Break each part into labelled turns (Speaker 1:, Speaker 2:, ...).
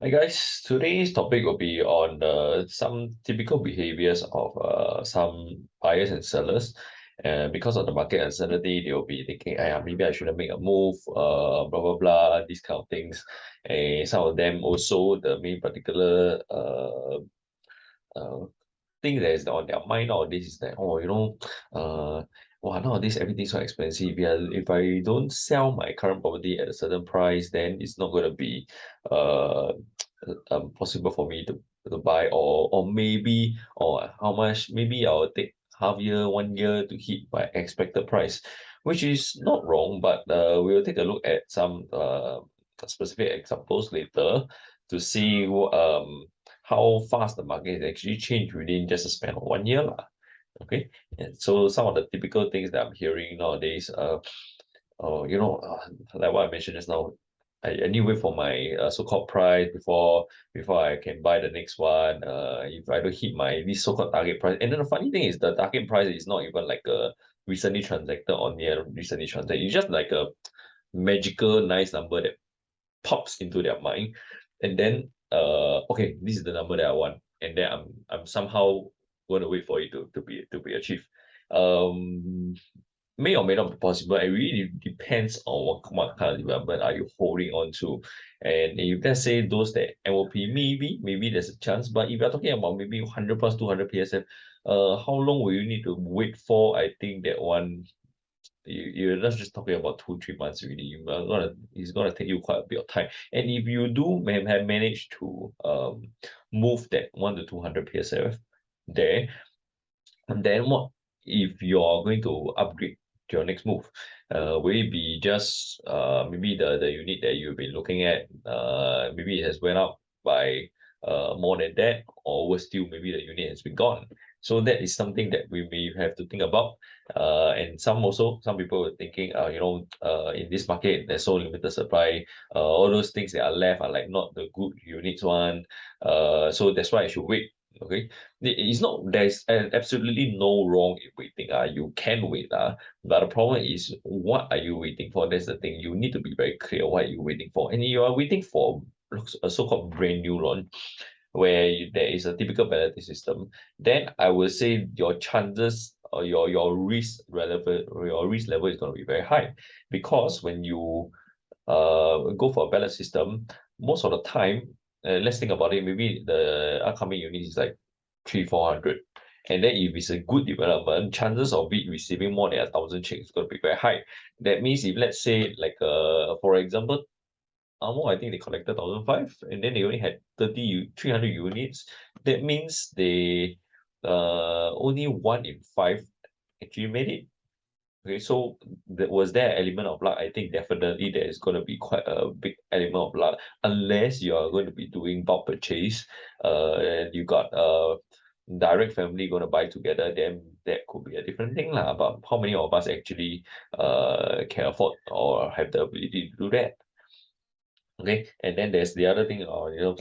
Speaker 1: Hi guys, today's topic will be on some typical behaviors of some buyers and sellers. Because of the market uncertainty, they will be thinking, maybe I shouldn't make a move, blah blah blah, these kind of things. And some of them also the main particular uh, thing that is on their mind nowadays is that, wow, nowadays everything's so expensive. Yeah, if I don't sell my current property at a certain price, then it's not going to be uh possible for me to buy, or maybe, or how much, maybe I'll take half year, 1 year to hit my expected price, which is not wrong, but we'll take a look at some specific examples later to see how fast the market has actually changed within just a span of 1 year lah. Okay, and so some of the typical things that I'm hearing nowadays, like what I mentioned just now, I need to wait for my so-called price before I can buy the next one. If I don't hit my this so-called target price, and then the funny thing is the target price is not even like a recently transacted or near recently transacted. It's just like a magical nice number that pops into their mind, and then okay, this is the number that I want, and then I'm somehow going to wait for it to be achieved. um may or may not be possible. It really depends on what kind of development are you holding on to. And if let's say those that MOP, maybe there's a chance. But if you're talking about maybe 100 plus 200 PSF, how long will you need to wait for? I think that one, you're not just talking about 2 3 months really. It's gonna take you quite a bit of time. And if you do have managed to move that 1 to 200 PSF there, and then what if you're going to upgrade to your next move? Will it be just maybe the unit that you've been looking at, maybe it has went up by more than that, or worse still, maybe the unit has been gone. So that is something that we may have to think about. And some people are thinking, in this market there's so limited supply. All those things that are left are like not the good units one. So that's why I should wait. Okay, it's not, there's absolutely no wrong in waiting. You can wait. But the problem is, what are you waiting for? That's the thing. You need to be very clear what you're waiting for. And you are waiting for a so-called brand new launch where there is a typical balloting system, then I would say your chances or your risk relevant your risk level is going to be very high, because when you go for a ballot system, most of the time, let's think about it, maybe the upcoming unit is like 300 400, and then if it's a good development, chances of it receiving more than 1,000 checks is going to be very high. That means if let's say like for example, I think they collected 1,005, and then they only had 300 units. That means they only 1 in 5 actually made it. Okay, so was there an element of luck? I think definitely there is going to be quite a big element of luck, unless you are going to be doing bulk purchase, and you got direct family going to buy together, then that could be a different thing lah. But how many of us actually can afford or have the ability to do that? Okay, and then there's the other thing,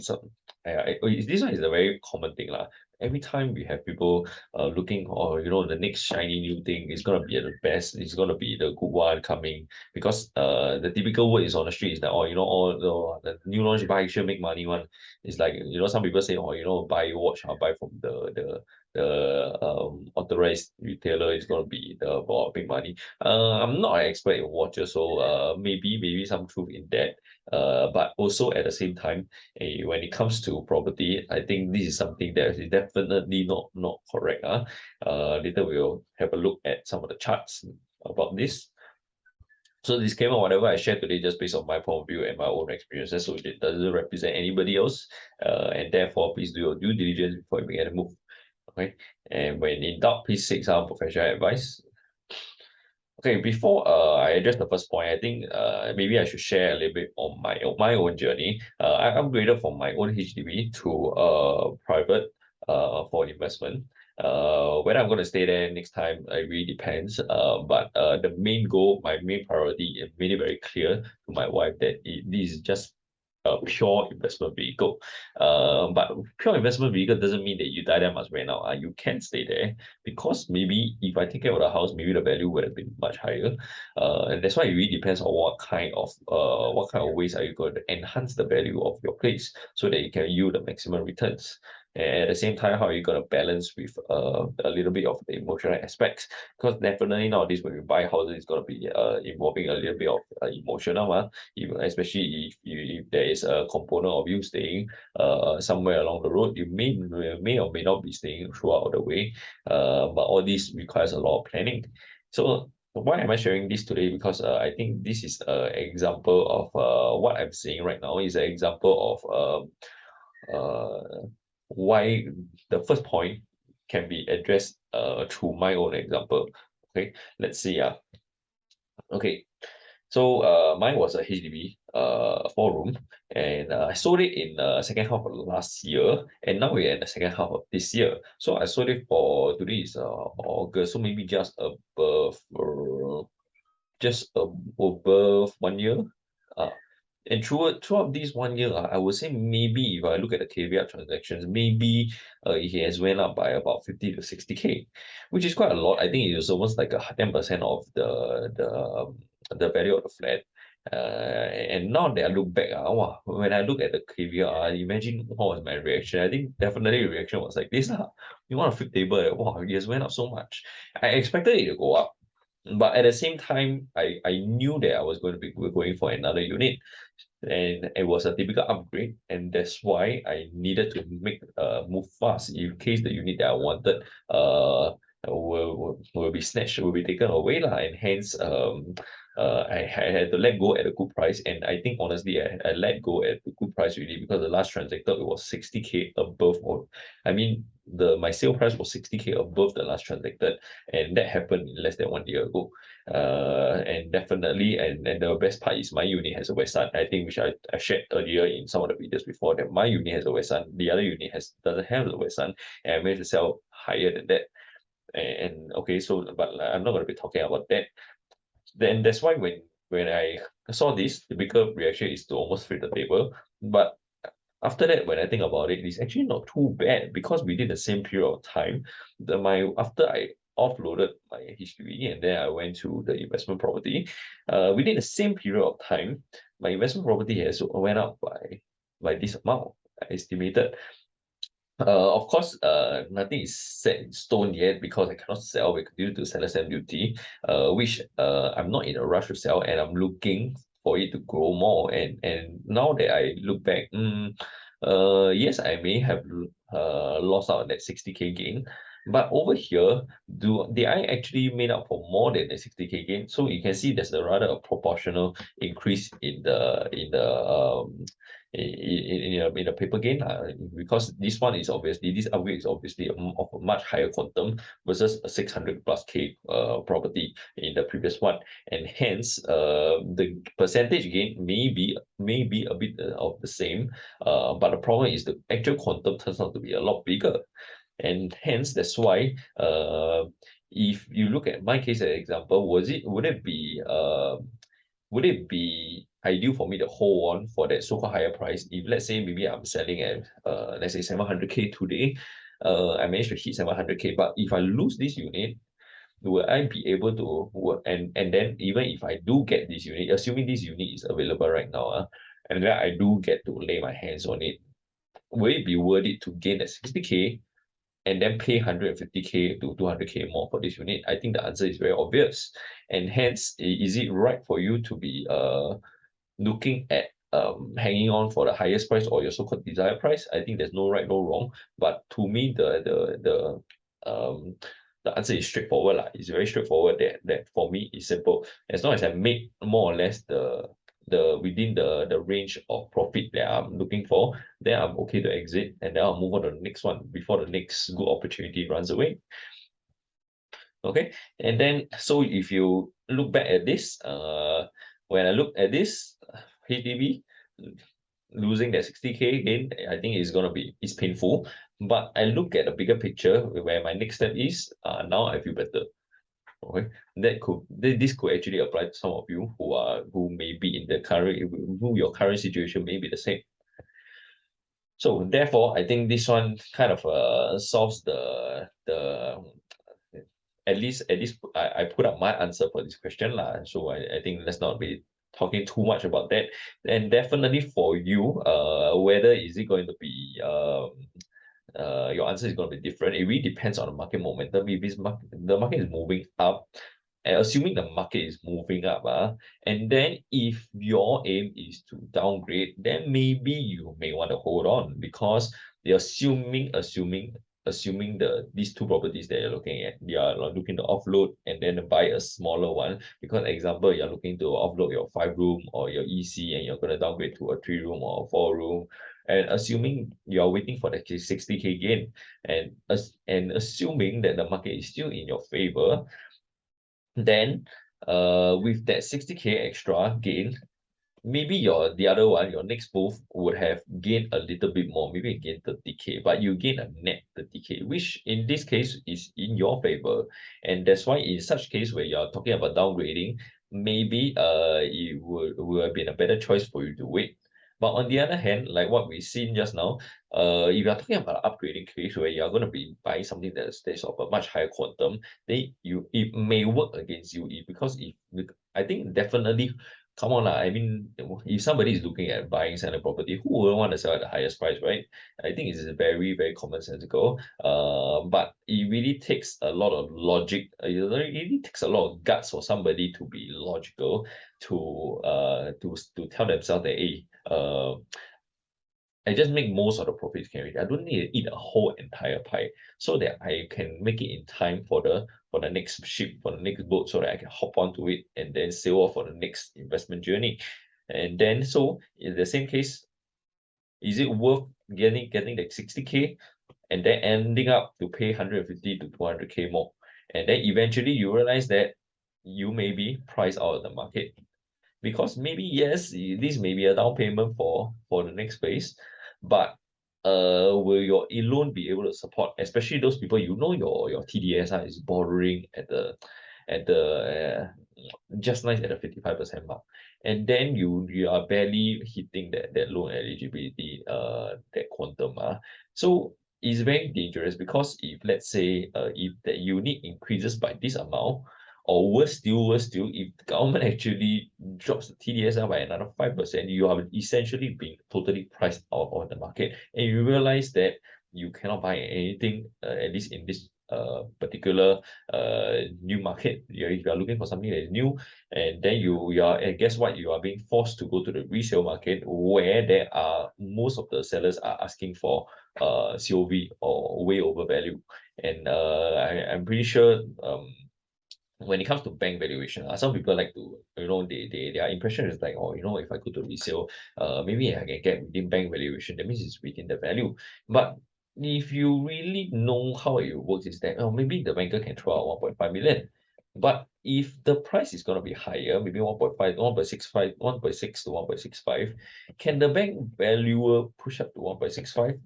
Speaker 1: some this one is a very common thing lah. Every time we have people looking, or the next shiny new thing is gonna be the best, it's gonna be the good one coming, because the typical word is on the street is that, all the new launch buy sure make money one. It's like, some people say, buy watch, I'll buy from the authorized retailer, is gonna be the big money. I'm not an expert in watches, so maybe some truth in that. But also at the same time, when it comes to property, I think this is something that is definitely not correct. Later we'll have a look at some of the charts about this. So disclaimer, whatever I share today, just based on my point of view and my own experiences, so it doesn't represent anybody else. And therefore, please do your due diligence before you make any move. Okay, and when in doubt, please seek some professional advice. Okay, before I address the first point, I think maybe I should share a little bit on my own journey. I upgraded from my own HDB to private for investment. Whether I'm going to stay there next time, it really depends. But the main goal, my main priority, made it very clear to my wife that this is just a pure investment vehicle. But pure investment vehicle doesn't mean that you die there must rent out. You can stay there because maybe if I take care of the house, maybe the value would have been much higher. And that's why it really depends on what kind of ways are you going to enhance the value of your place so that you can yield the maximum returns. And at the same time, how are you going to balance with a little bit of the emotional aspects? Because definitely nowadays when we buy houses, it's going to be involving a little bit of emotional, especially if there is a component of you staying somewhere along the road. You may or may not be staying throughout the way, but all this requires a lot of planning. So why am I sharing this today? Because I think this is an example of what I'm saying right now is an example of why the first point can be addressed through my own example. Okay, let's see. Okay, so mine was a HDB 4 room, and I sold it in the second half of last year, and now we're in the second half of this year. So I sold it for today is August, so maybe just above 1 year. Uh, and throughout this 1 year, I would say maybe if I look at the caveat transactions, maybe it has went up by about 50 to 60K, which is quite a lot. I think it was almost like a 10% of the value of the flat. And now that I look back, wow, when I look at the caveat, imagine what was my reaction. I think definitely the reaction was like this. You want to flip table, wow, it has went up so much. I expected it to go up, but at the same time, I knew that I was going to be going for another unit, and it was a typical upgrade, and that's why I needed to make move fast in case the unit that I wanted will be snatched, will be taken away lah, and hence I had to let go at a good price, and I think honestly I let go at a good price really because the last transacted it was 60K above. I mean my sale price was 60K above the last transacted, and that happened less than 1 year ago. And definitely, and the best part is my unit has a west sun. I think which I shared earlier in some of the videos before that my unit has a west sun. The other unit doesn't have the west sun, and I managed to sell higher than that. And okay, so but I'm not going to be talking about that. Then that's why when I saw this, the bigger reaction is to almost flip the table. But after that, when I think about it, it's actually not too bad because within the same period of time, after I offloaded my HDB and then I went to the investment property, within the same period of time, my investment property has went up by this amount. I estimated. Of course, nothing is set in stone yet because I cannot sell due to seller stamp duty, which I'm not in a rush to sell, and I'm looking for it to grow more. And now that I look back, yes, I may have lost out on that 60K gain, but over here, did I actually made up for more than the 60K gain? So you can see there's a rather a proportional increase in the paper gain, because this upgrade is obviously of a much higher quantum versus a 600 plus K property in the previous one, and hence the percentage gain may be a bit of the same, but the problem is the actual quantum turns out to be a lot bigger, and hence that's why if you look at my case as an example, would it be ideal for me to hold on for that so-called higher price? If let's say maybe I'm selling at let's say 700K today, I managed to hit 700K, but if I lose this unit, will I be able to and then even if I do get this unit, assuming this unit is available right now, and then I do get to lay my hands on it, will it be worth it to gain that 60K and then pay 150K to 200K more for this unit? I think the answer is very obvious. And hence, is it right for you to be looking at hanging on for the highest price or your so-called desired price? I think there's no right, no wrong. But to me, the answer is straightforward. It's very straightforward that for me is simple. As long as I make more or less the within the range of profit that I'm looking for, then I'm okay to exit, and then I'll move on to the next one before the next good opportunity runs away. Okay, and then so if you look back at this, when I look at this HDB losing that 60K again, I think it's painful. But I look at the bigger picture where my next step is, now I feel better. Okay, this could actually apply to some of you who may be in the current who your current situation may be the same. So therefore, I think this one kind of solves the at least I put up my answer for this question lah. So I think let's not be talking too much about that. And definitely for you, whether is it going to be your answer is going to be different. It really depends on the market momentum. If the market is moving up, and assuming the market is moving up, and then if your aim is to downgrade, then maybe you may want to hold on because they're assuming these two properties that you're looking at, you are looking to offload and then buy a smaller one. Because example, you're looking to offload your 5 room or your EC and you're going to downgrade to a 3 room or a 4 room. And assuming you're waiting for the 60K gain, and assuming that the market is still in your favor, then with that 60K extra gain, maybe the other one, your next move would have gained a little bit more, maybe you gain 30K, but you gain a net 30K, which in this case is in your favor. And that's why in such case where you're talking about downgrading, maybe it would have been a better choice for you to wait. But on the other hand, like what we've seen just now, if you're talking about upgrading case where you're going to be buying something that's of a much higher quantum, then it may work against you because if I think definitely come on lah. I mean, if somebody is looking at buying selling property, who wouldn't want to sell at the highest price, right? I think it's very, very commonsensical. But it really takes a lot of logic. It really takes a lot of guts for somebody to be logical to tell themselves that, hey, I just make most of the profits can already. I don't need to eat a whole entire pie so that I can make it in time for the next ship, for the next boat, so that I can hop onto it and then sail off for the next investment journey. And then so in the same case, is it worth getting the 60K and then ending up to pay 150 to 200K more? And then eventually you realize that you may be priced out of the market because maybe yes, this may be a down payment for the next phase, but will your loan be able to support, especially those people your TDSR is bordering at the just nice at the 55% mark, and then you are barely hitting that loan eligibility that quantum, so it's very dangerous because if let's say if the unit increases by this amount, or worse still, if the government actually drops the TDSR by another 5%, you are essentially being totally priced out of the market. And you realize that you cannot buy anything, at least in this particular new market. If you are looking for something that is new, and then you are, and guess what? You are being forced to go to the resale market where there are most of the sellers are asking for COV or way over value. And I'm pretty sure when it comes to bank valuation, some people like to, their impression is like, oh, if I go to resale, maybe I can get within bank valuation. That means it's within the value. But if you really know how it works, is that, oh, maybe the banker can throw out 1.5 million. But if the price is going to be higher, maybe 1.5, 1.65, 1.6 to 1.65, can the bank valuer push up to 1.65?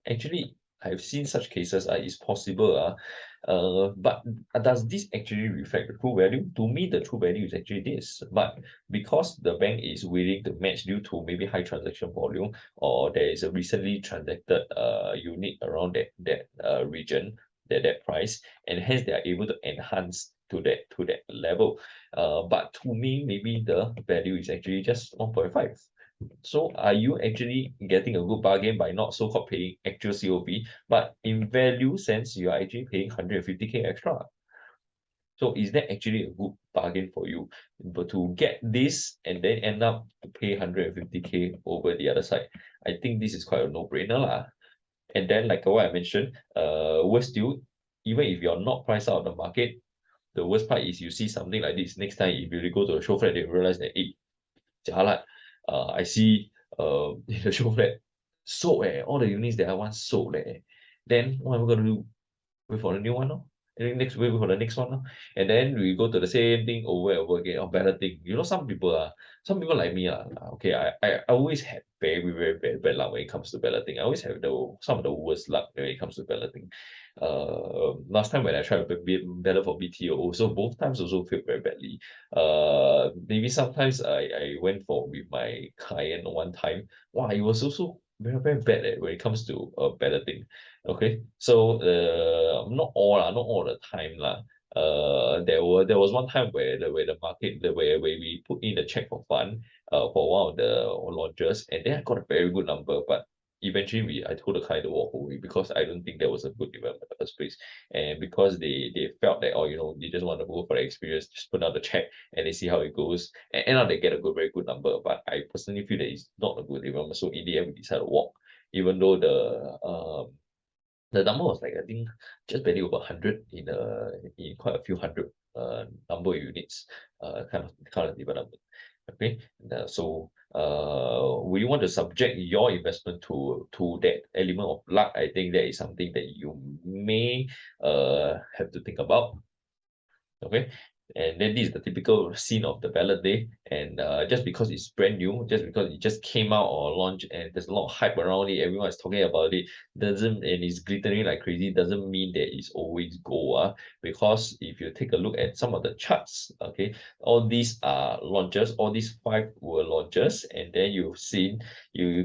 Speaker 1: Actually, I've seen such cases. It's possible. But does this actually reflect the true value? To me, the true value is actually this. But because the bank is willing to match due to maybe high transaction volume, or there is a recently transacted unit around that region, that price, and hence they are able to enhance to that level. But to me, maybe the value is actually just 1.5. So are you actually getting a good bargain by not so-called paying actual COV, but in value sense, you are actually paying 150K extra? So is that actually a good bargain for you? But to get this and then end up to pay 150K over the other side, I think this is quite a no-brainer lah. And then like what I mentioned, worse still, even if you're not priced out of the market, the worst part is you see something like this. Next time, if you really go to a show flat, they realize that, hey, jialat, I see the show flat sold, all the units that I want sold. Then what am I going to do? Wait for the new one, no? And then next wait for the next one. Lor. And then we go to the same thing over and over again, or balloting. You know, some people like me okay, I always had very, very, very bad luck when it comes to balloting. I always have some of the worst luck when it comes to balloting. Last time when I tried to ballot for BTO, also both times also failed very badly. Maybe sometimes I went for with my client one time. Wow, it was also very, very bad when it comes to balloting. Okay, so not all the time lah. There was one time where the market where we put in the check for fun for one of the launches, and then I got a very good number, but eventually I told the client to walk away because I don't think that was a good development in the first place, and because they felt that, oh, they just want to go for the experience, just put out the check and they see how it goes, and end up they get a very good number, but I personally feel that it's not a good development, so in the end we decided to walk, even though the number was like, I think, just barely over 100 in quite a few hundred number of units kind of development. Okay, so would you want to subject your investment to that element of luck? I think that is something that you may have to think about. Okay, and then this is the typical scene of the ballot day, and just because it's brand new, just because it just came out or launched and there's a lot of hype around it, everyone is talking about it, doesn't and it's glittering like crazy, doesn't mean that it's always gold. Because if you take a look at some of the charts, okay, all these are launches, all these five were launches, and then you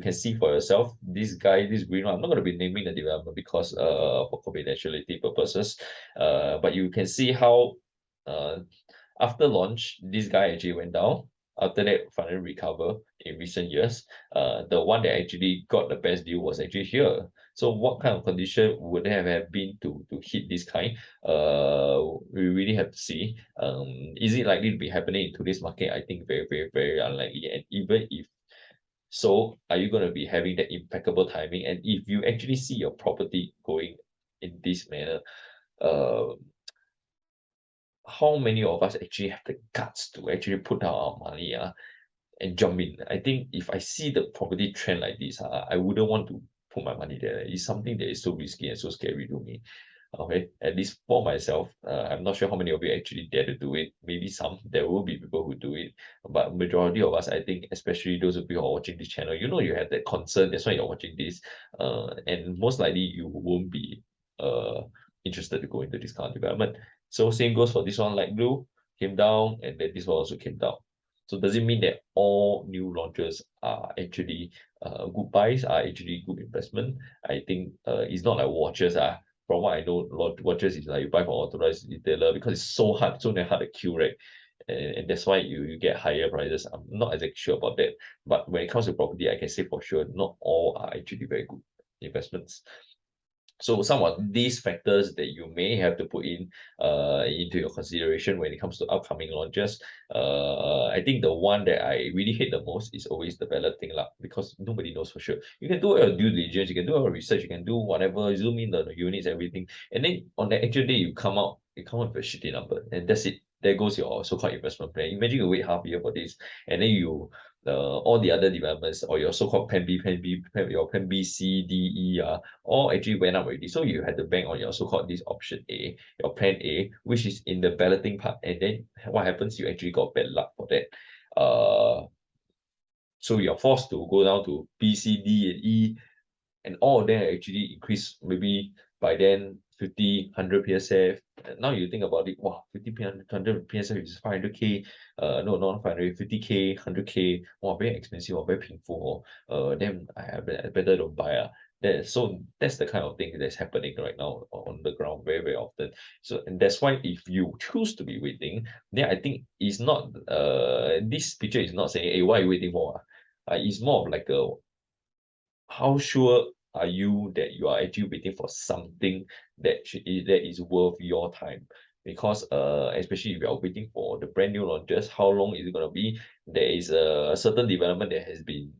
Speaker 1: can see for yourself, this green one, I'm not going to be naming the development because for confidentiality purposes, but you can see how uh, after launch, this guy actually went down. After that, finally recover in recent years. The one that actually got the best deal was actually here. So what kind of condition would have been to hit this kind? We really have to see. Is it likely to be happening in today's market? I think very, very, very unlikely. And even if so, are you going to be having that impeccable timing? And if you actually see your property going in this manner, uh, how many of us actually have the guts to actually put down our money and jump in? I think if I see the property trend like this, I wouldn't want to put my money there. It's something that is so risky and so scary to me. Okay, at least for myself, I'm not sure how many of you actually dare to do it. Maybe some, there will be people who do it, but majority of us, I think, especially those of you who are watching this channel, you have that concern. That's why you're watching this, and most likely you won't be uh interested to go into this kind of development. So same goes for this one, like blue came down, and then this one also came down. So does it mean that all new launches are actually good buys, are actually good investment? I think it's not like watches. From what I know, watches is like you buy from authorized retailer because it's so damn hard to queue, right? And that's why you get higher prices. I'm not exactly sure about that. But when it comes to property, I can say for sure not all are actually very good investments. So some of these factors that you may have to put into your consideration when it comes to upcoming launches. I think the one that I really hate the most is always the balloting luck because nobody knows for sure. You can do all your due diligence, you can do all your research, you can do whatever, zoom in the units, everything, and then on the actual day you come out with a shitty number, and that's it. There goes your so-called investment plan. Imagine you wait half a year for this, and then all the other developments or your so-called your plan B, C, D, E, all actually went up already. So you had to bank on your so-called this option A, your plan A, which is in the balloting part. And then what happens? You actually got bad luck for that. So you're forced to go down to B, C, D, and E, and all of them actually increase maybe by then 50, 100 PSF. And now you think about it, wow, 50, 100 PSF is 500K. No, not 500, 50K, 100K. Wow, very expensive or very painful. Then I better don't buy. So that's the kind of thing that's happening right now on the ground very, very often. So and that's why if you choose to be waiting, then I think it's not this picture is not saying, hey, what are you waiting for? It's more of like a how sure are you that you are actually waiting for something that is worth your time? Because especially if you are waiting for the brand new launches, how long is it gonna be? There is a certain development that has been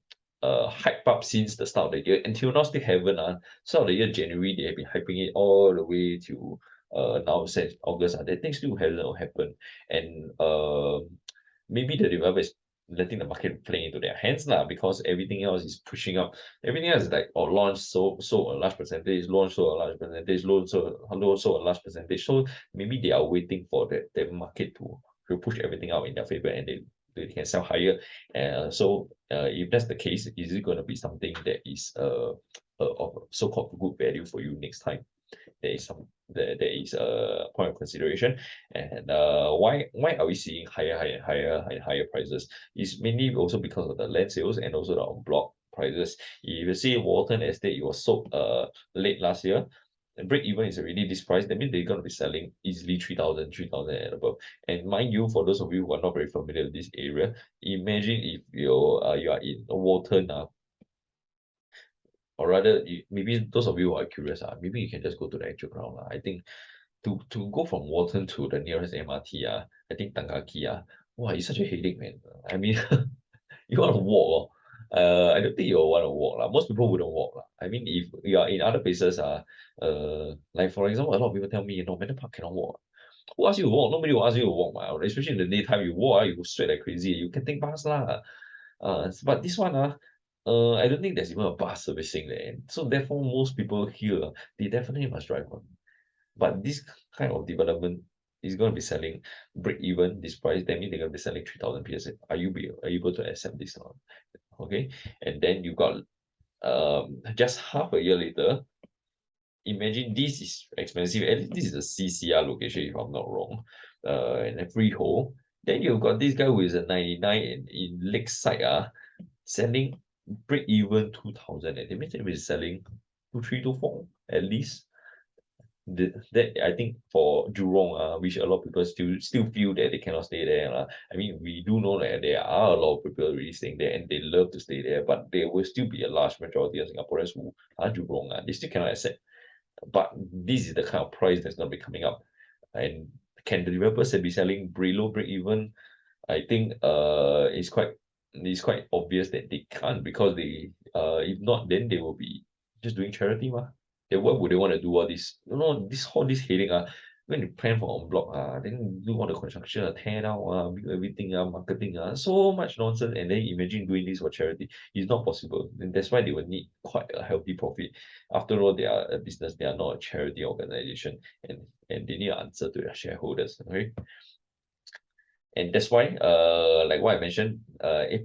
Speaker 1: hyped up since the start of the year. Until now still haven't start of the year January they have been hyping it all the way to now since August. That thing still hasn't happened. And maybe the developer is letting the market play into their hands now, because everything else is pushing up. Everything else is like, oh, launch so a large percentage, launch so a large percentage, launch so a large percentage. So maybe they are waiting for the market to push everything out in their favor, and they can sell higher. If that's the case, is it going to be something that is of so-called good value for you next time? There is a point of consideration. And why are we seeing higher prices? It's mainly also because of the land sales and also the en bloc prices. If you see Walton Estate, it was sold late last year. And break even is already this price. That means they're going to be selling easily 3,000 and above. And mind you, for those of you who are not very familiar with this area, imagine if you are in Walton, or rather, maybe those of you who are curious, maybe you can just go to the actual ground. I think to go from Walton to the nearest MRT, I think Tangaki, wow, it's such a headache, man. I mean, you want to walk, I don't think you'll want to walk. Most people wouldn't walk. I mean, if you are in other places, like for example, a lot of people tell me, Manor Park cannot walk. Who asked you to walk? Nobody will ask you to walk, especially in the daytime. You walk, you go sweat like crazy. You can take bus lah. But this one, I don't think there's even a bus servicing there. So therefore, most people here, they definitely must drive on. But this kind of development is going to be selling break even this price. That means they're going to be selling 3,000 PSA. Are you able to accept this now? Okay, and then you got just half a year later. Imagine this is expensive. At least this is a CCR location, if I'm not wrong. And a freehold. Then you've got this guy who is a 99 in Lakeside, selling break even 2,000. And it means they're selling 2,3, 2,4 at least. That I think for Jurong, which a lot of people still feel that they cannot stay there. I mean, we do know that there are a lot of people really staying there and they love to stay there, but there will still be a large majority of Singaporeans who are Jurong. They still cannot accept. But this is the kind of price that's going to be coming up. And can the developers be selling below break even? I think it's quite obvious that they can't, because they if not, then they will be just doing charity Then why would they want to do all this? This headache when you plan for en bloc then do all the construction tear down build everything marketing so much nonsense, and then imagine doing this for charity. It's not possible. And that's why they will need quite a healthy profit. After all, they are a business, they are not a charity organization, and they need to answer to their shareholders. Okay. And that's why like what I mentioned, if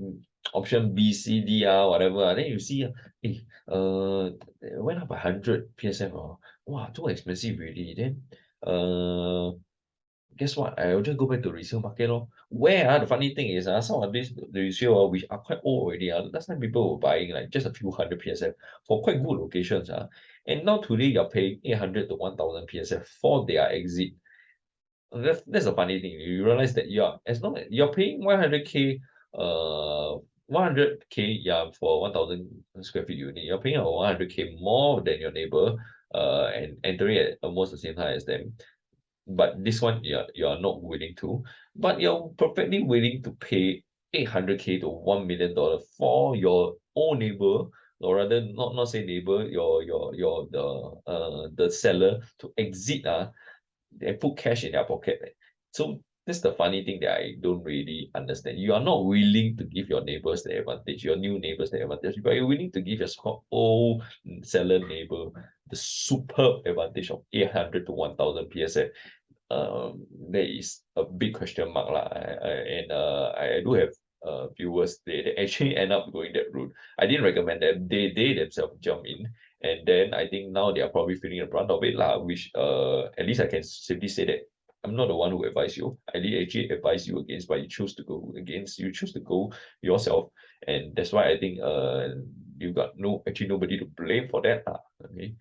Speaker 1: option B, C, D, whatever, then you see it went up 100 PSF. Wow, too expensive really. Then guess what? I'll just go back to resale market where the funny thing is some of these the resale which are quite old already. Last time people were buying like just a few hundred PSF for quite good locations. And now today you're paying 800 to 1,000 PSF for their exit. That's a funny thing. You realize that as long as you're paying 100K, 100K, for 1,000 square feet unit, you're paying 100K more than your neighbor, and entering at almost the same time as them. But this one, you're not willing to, but you're perfectly willing to pay 800K to $1 million for your own neighbor, or rather, not say neighbor, your the seller to exit and put cash in their pocket. So that's the funny thing that I don't really understand. You are not willing to give your neighbors the advantage, your new neighbors the advantage, but you're willing to give your old seller neighbor the superb advantage of 800 to 1,000 PSF. There is a big question mark I do have viewers, they actually end up going that route. I didn't recommend them. They themselves jump in, and then I think now they are probably feeling the brunt of it which at least I can simply say that I'm not the one who advise you. I did actually advise you against, but you choose to go against. You choose to go yourself, and that's why I think you got nobody to blame for that. Okay.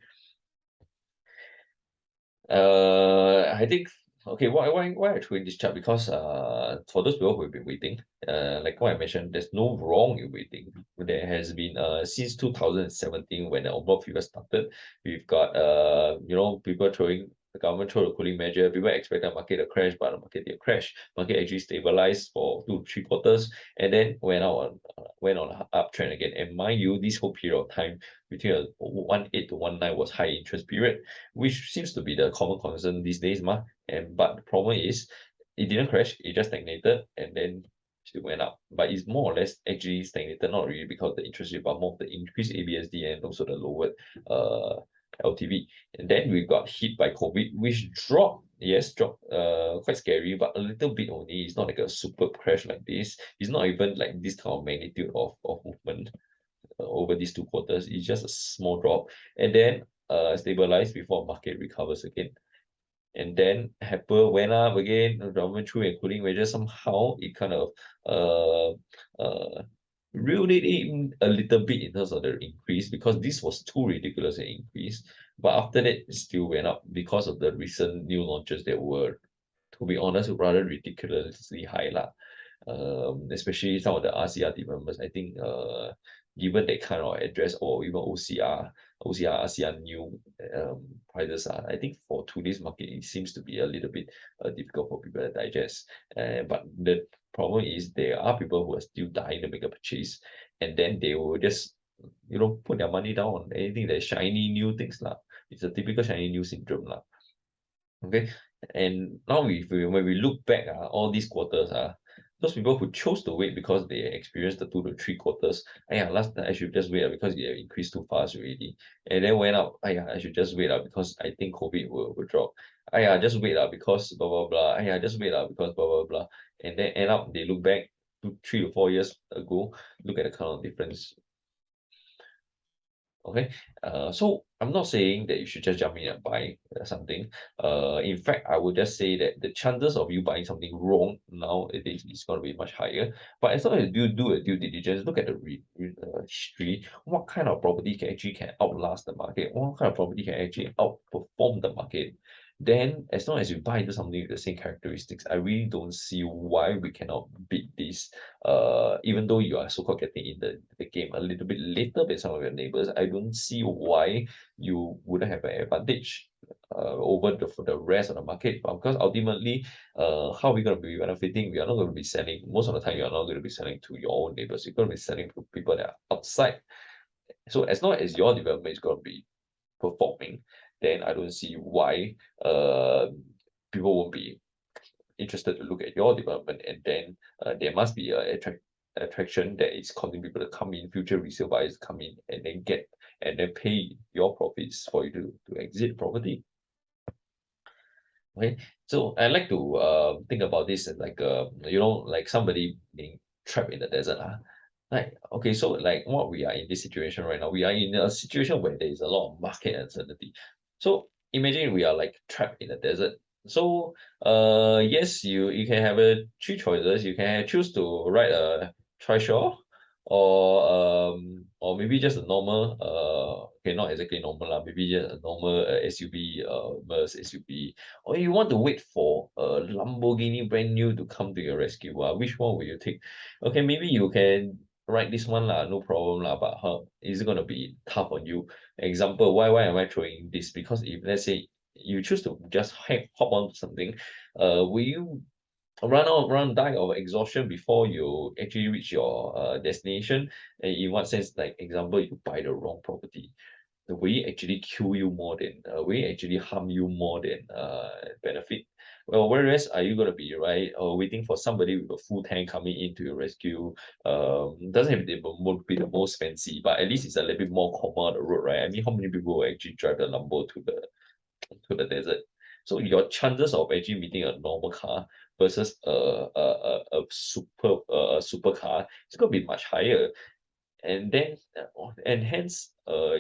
Speaker 1: I think okay. Why I threw in this chart? Because for those people who have been waiting, like what I mentioned, there's no wrong in waiting. There has been since 2017 when the open fever started, we've got people throwing. The government threw a cooling measure. People expect the market to crash, but the market did crash. Market actually stabilized for 2-3 quarters, and then went on an uptrend again. And mind you, this whole period of time between 1.8 to 1.9 was high interest period, which seems to be the common concern these days, but the problem is it didn't crash, it just stagnated, and then still went up, but it's more or less actually stagnated, not really because of the interest rate, but more of the increased ABSD and also the lowered LTV. And then we got hit by COVID, which dropped, yes, dropped quite scary, but a little bit only. It's not like a super crash like this. It's not even like this kind of magnitude of movement over these 2 quarters. It's just a small drop, and then stabilize before market recovers again. And then Apple went up again, the government through and cooling measures, somehow it kind of uh uh reeled it in a little bit in terms of the increase, because this was too ridiculous an increase. But after that it still went up because of the recent new launches that were, to be honest, rather ridiculously high lah. Especially some of the RCR developments. I think given that kind of address, or even RCR new prices are, I think for today's market it seems to be a little bit difficult for people to digest. But the problem is there are people who are still dying to make a purchase, and then they will just put their money down on anything that's shiny new things lah. It's a typical shiny new syndrome lah. Okay, and now when we look back all these quarters those people who chose to wait because they experienced the 2 to 3 quarters, last time I should just wait because it increased too fast already, and then went up. I should just wait because I think COVID will drop. Just wait because blah blah blah. Just wait because blah blah blah, and then end up they look back 3 to 4 years ago, look at the kind of difference. Okay, so I'm not saying that you should just jump in and buy something. In fact, I would just say that the chances of you buying something wrong nowadays is going to be much higher. But as long as you do a due diligence, look at the history, what kind of property can outlast the market, what kind of property can actually outperform the market. Then, as long as you buy into something with the same characteristics, I really don't see why we cannot beat this. Even though you are so-called getting in the game a little bit later than some of your neighbors, I don't see why you wouldn't have an advantage over for the rest of the market. But because ultimately, how are we going to be benefiting? We are not going to be selling, most of the time, you are not going to be selling to your own neighbors. You're going to be selling to people that are outside. So as long as your development is going to be performing, then I don't see why people won't be interested to look at your development. And then there must be a attraction that is causing people to come in, future resale buyers come in and then pay your profits for you to exit property. Okay, so I like to think about this as like like somebody being trapped in the desert. Like, okay, so like what we are in this situation right now, we are in a situation where there is a lot of market uncertainty. So imagine we are like trapped in the desert. So yes, you can have 3 choices. You can choose to ride a trishaw, or maybe just a normal okay, not exactly normal lah, maybe just a normal SUV, Merc SUV, or you want to wait for a Lamborghini brand new to come to your rescue. Which one will you take? Okay, maybe you can ride this one lah, no problem lah, but how is it gonna be tough on you? Example, why am I throwing this? Because if let's say you choose to just hop on something, will you die of exhaustion before you actually reach your destination? And in what sense, like example, you buy the wrong property, will it actually kill you more than will it actually harm you more than benefit? Well, whereas are you gonna be right or waiting for somebody with a full tank coming in to your rescue? Doesn't have to be the most fancy, but at least it's a little bit more common on the road, right? I mean, how many people will actually drive the Lambo to the desert? So your chances of actually meeting a normal car versus a supercar is going to be much higher. And then and hence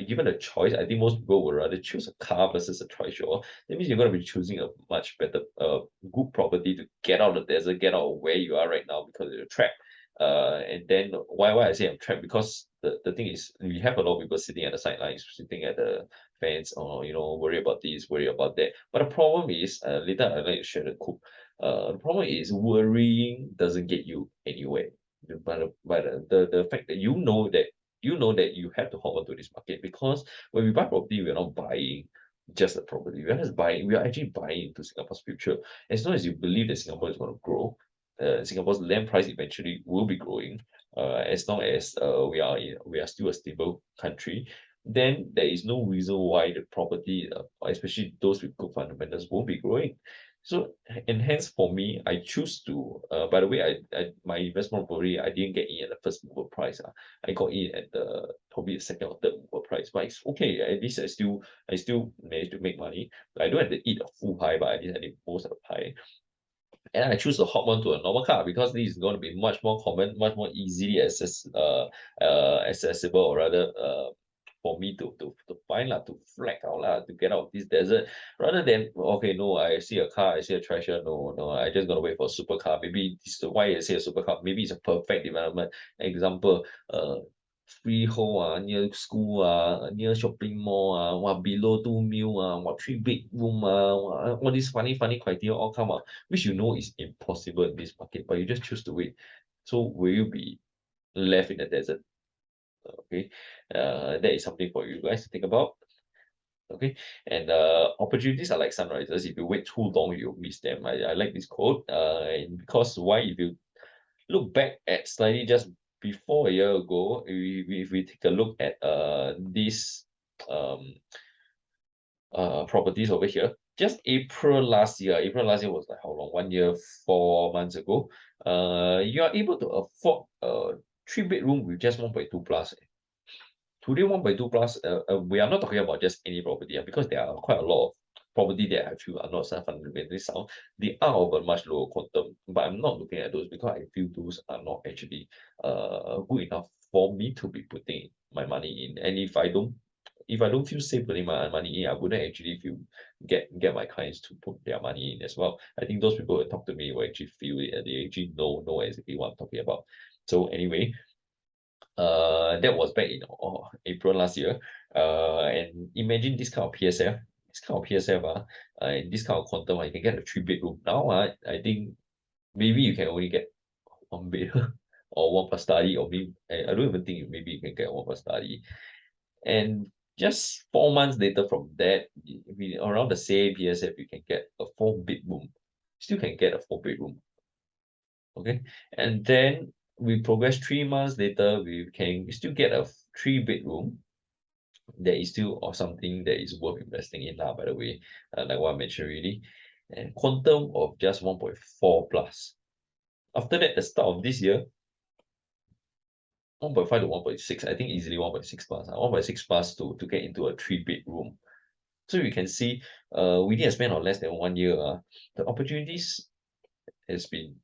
Speaker 1: given a choice, I think most people would rather choose a car versus a trishaw. That means you're going to be choosing a much better good property to get out of the desert, get out of where you are right now because you're trapped. And then why I say I'm trapped, because the thing is we have a lot of people sitting at the sidelines, sitting at the fence, or worry about this, worry about that. But the problem is later I'd like to share the coup. The problem is worrying doesn't get you anywhere. But the fact that you know that you have to hold on to this market, because when we buy property, we're not buying just a property. We are actually buying into Singapore's future. As long as you believe that Singapore is going to grow, Singapore's land price eventually will be growing. As long as we are still a stable country, then there is no reason why the property, especially those with good fundamentals, won't be growing. So and hence for me, I choose to. By the way, I my investment probably I didn't get in at the first mover price. I got in at the probably the second or third mover price. But it's okay. At least I still managed to make money. I don't have to eat a full pie, but at least I did most of the pie. And I choose to hop on to a normal car because this is going to be much more common, much more easily accessible, or rather for me to find lah, to flag out lah, to get out of this desert, rather than okay, no, I see a car, I see a treasure, no, I just gonna wait for a supercar. Maybe this is why I say a supercar. Maybe it's a perfect development. Example, freehold near school near shopping mall below 2 mil three bedroom all these funny criteria all come out, which you know is impossible in this market, but you just choose to wait. So will you be left in the desert? Okay, that is something for you guys to think about. Okay, and opportunities are like sunrises. If you wait too long, you'll miss them. I like this quote. And because why? If you look back at slightly just before a year ago, if we take a look at these um properties over here, just April last year was like how long? 1 year, 4 months ago. You are able to afford a 3 bedroom with just 1.2 plus. Today 1.2 plus, we are not talking about just any property because there are quite a lot of property that I feel are not fundamentally sound. They are of a much lower quantum, but I'm not looking at those because I feel those are not actually good enough for me to be putting my money in. And if I don't feel safe putting my money in, I wouldn't actually feel get my clients to put their money in as well. I think those people who talk to me will actually feel it and they actually know exactly what I'm talking about. So anyway, that was back in April last year. And imagine this kind of PSF, and this kind of quantum, you can get a 3 bedroom. Now, I think maybe you can only get one bed or one plus study, or maybe I don't even think maybe you can get one plus study. And just 4 months later from that, around the same PSF, you can get a 4 bedroom. Still can get a 4 bedroom. Okay, and then we progress 3 months later, we can still get a 3 bedroom that is still or something that is worth investing in now, by the way, like what I mentioned really, and quantum of just 1.4 plus. After that, the start of this year, 1.5 to 1.6, I think easily 1.6 plus, 1.6 plus to get into a 3 bedroom. So you can see, within a span of less than 1 year, the opportunities has been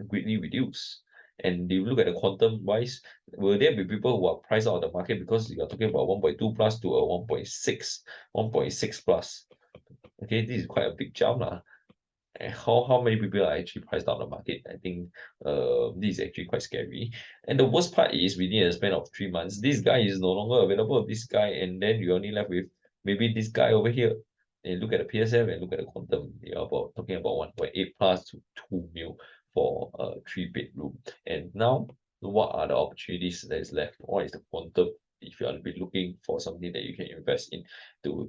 Speaker 1: greatly reduced. And you look at the quantum wise, will there be people who are priced out of the market because you are talking about 1.2 plus to a 1.6 plus? Okay, this is quite a big jump. And how many people are actually priced out of the market? I think this is actually quite scary. And the worst part is within a span of 3 months, this guy is no longer available. This guy, and then you're only left with maybe this guy over here. And look at the PSF and look at the quantum. You're talking about 1.8 plus to 2 mil for a 3 bedroom. And now, what are the opportunities that is left? What is the quantum if you are looking for something that you can invest in to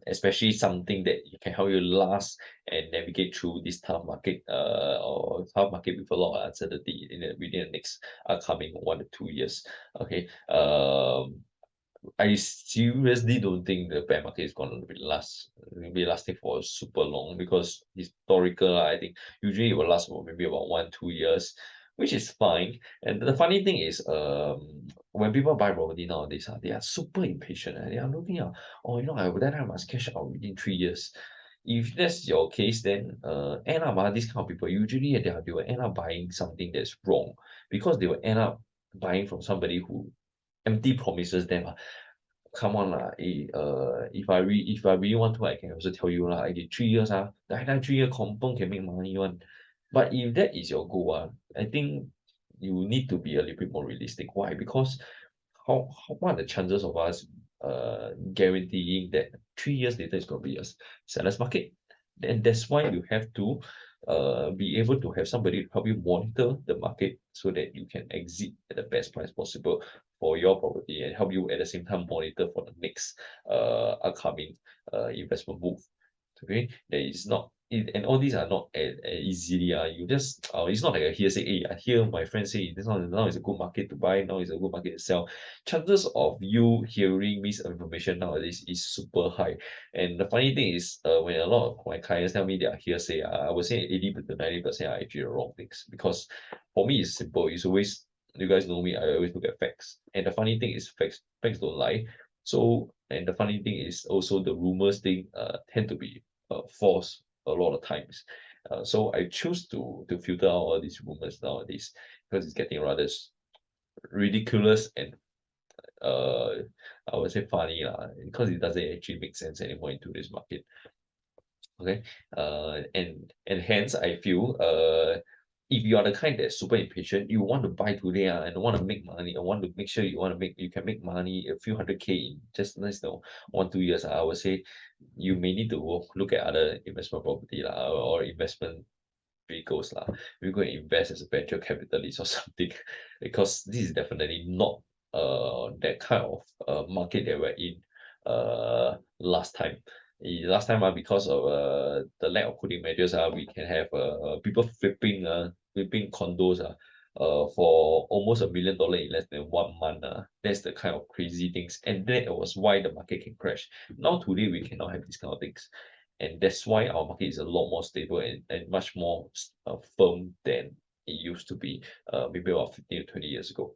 Speaker 1: especially something that can help you last and navigate through this tough market or tough market with a lot of uncertainty within the next coming 1 to 2 years. Okay. I seriously don't think the bear market is going to be lasting for super long because historical, I think usually it will last for maybe about 1 2 years, which is fine. And the funny thing is, when people buy property nowadays, they are super impatient. They are looking at, oh, then I must cash out within 3 years. If that's your case, then end up these kind of people usually they will end up buying something that's wrong because they will end up buying from somebody who empty promises them. Come on lah, if I really want to, I can also tell you lah. I did 3 years that 3 year confirm can make money one. But if that is your goal I think you need to be a little bit more realistic. Why? Because what are the chances of us guaranteeing that 3 years later it's going to be a seller's market? And that's why you have to be able to have somebody to help you monitor the market so that you can exit at the best price possible for your property and help you at the same time monitor for the next upcoming investment move. Okay, there is not and all these are not easily you just it's not like a hearsay. Hey, I hear my friend say this one now is a good market to buy, now is a good market to sell. Chances of you hearing misinformation nowadays is super high. And the funny thing is, when a lot of my clients tell me they are hearsay, I would say 80 to 90% are actually the wrong things. Because for me it's simple. It's always, you guys know me, I always look at facts. And the funny thing is facts don't lie. So, and the funny thing is also the rumors thing tend to be false a lot of times. So I choose to filter out all these rumors nowadays because it's getting rather ridiculous and uh I would say funny because it doesn't actually make sense anymore into this market. Okay. And hence I feel if you are the kind that's super impatient, you want to buy today and want to make money, I want to make sure you can make money a few hundred K in just nice 1 2 years. I would say you may need to look at other investment property or investment vehicles lah. We go and invest as a venture capitalist or something, because this is definitely not that kind of market that we're in last time. Last time because of the lack of cooling measures we can have people flipping condos for almost $1 million in less than 1 month. That's the kind of crazy things, and that was why the market can crash. Now today we cannot have these kind of things, and that's why our market is a lot more stable and much more firm than it used to be maybe about 15 to 20 years ago.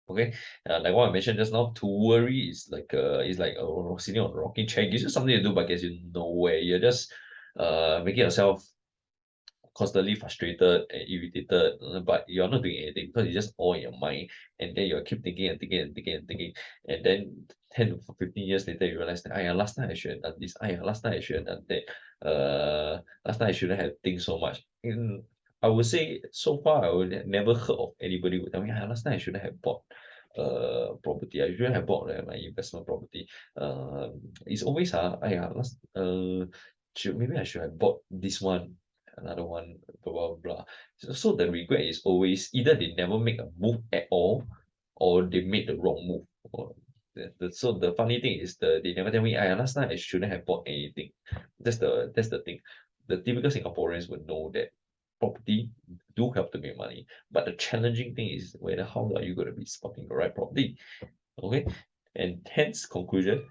Speaker 1: Okay, like what I mentioned just now, to worry is like sitting on a rocking chair. It gives you something to do, but gets you nowhere. You're just making yourself constantly frustrated and irritated, but you're not doing anything because it's just all in your mind, and then you keep thinking and thinking and thinking and thinking, and then 10 to 15 years later you realize that last night I should have done this, last night I should have done that, last night I shouldn't have think so much. I would say so far I would never heard of anybody who tell me last night I shouldn't have bought property. I shouldn't have bought my investment property. It's always last maybe I should have bought this one, another one, blah blah blah. So the regret is always either they never make a move at all, or they made the wrong move. So the funny thing is they never tell me, last night I shouldn't have bought anything. That's the thing. The typical Singaporeans would know that property do help to make money, but the challenging thing is whether how are you going to be spotting the right property. Okay, and hence conclusion.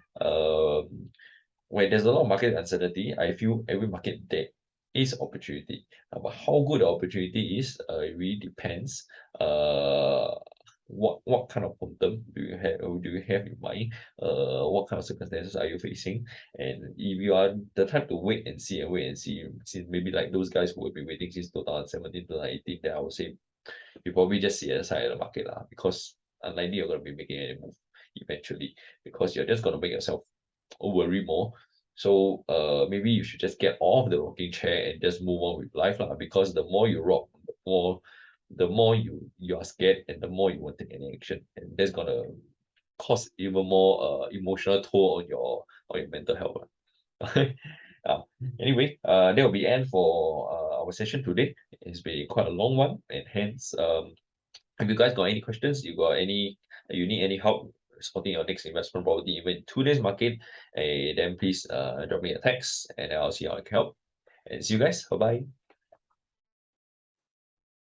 Speaker 1: When there's a lot of market uncertainty, I feel every market there is opportunity. But how good the opportunity is, it really depends. Uh, what kind of quantum do you have in mind? What kind of circumstances are you facing? And if you are the type to wait and see, since maybe like those guys who have been waiting since 2017, 2018, then I would say you probably just sit aside of the market because unlikely you're going to be making any move eventually, because you're just going to make yourself worry more. So maybe you should just get off the rocking chair and just move on with life because the more you rock, the more you are scared, and the more you won't take any action, and that's gonna cause even more emotional toll on your mental health lah. uh, anyway, that will be end for our session today. It's been quite a long one, and hence if you guys got any questions, you need any help spotting your next investment property even in today's market, then please drop me a text and I'll see how I can help. And see you guys. Bye bye.